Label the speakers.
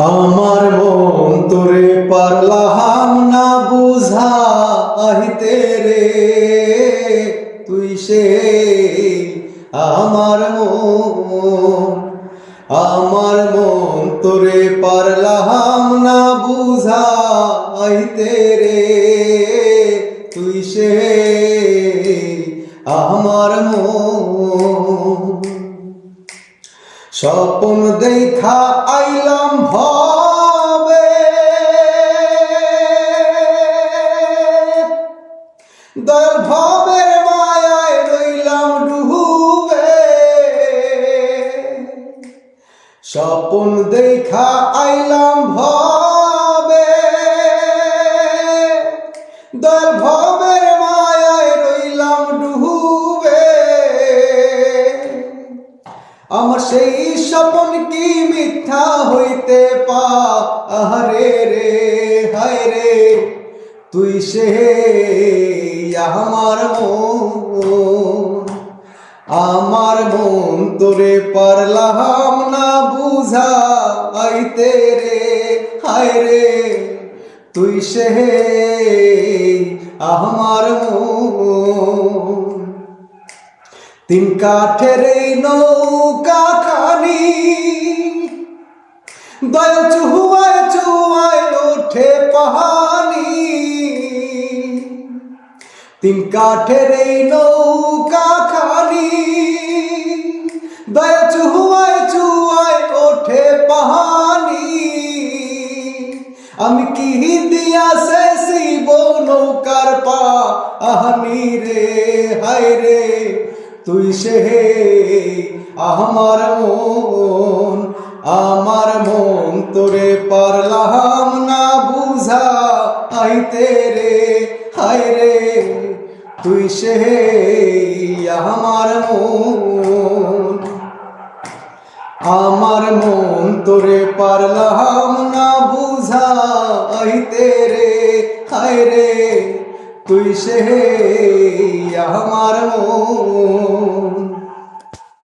Speaker 1: আমার মন তোরে পারলাম না বুঝাইতে রে, তুই সে আমার মন তোরে পারলাম না বুঝাইতে রে, তুই সে আমার স্বপ্ন দেখা আইলাম ভবে, দয়াল ভবের মায়ায় রইলাম ডুবে। স্বপ্ন দেখা আইলাম ভবে, দয়াল ভবের মায়ায় রইলাম ডুবে। আমার সেই স্বপ্ন কি মিথ্যা হইতে পারে রে, হায় রে তুই সে আমার মন তোরে পারলাম না বুঝাইতে রে, হায় রে তুই সে আমার তিন কাঠের এই নৌকা খানি, দয়াল চুহুয়ায় চুয়ায় ওঠে পাহানি। তিন কাঠের এই নৌকা খানি, দয়াল চুহুয়ায় চুয়ায় ওঠে পাহানি। আমি কি দিয়া শেষিব নৌকার পাহানি রে, হায় রে তুই সে আমার মন তোরে পারলাম না বুঝাইতে রে, হায় রে তুই সে আমার মন তোরে পারলাম না বুঝাইতে রে, হায় রে তুই সে আমার মন।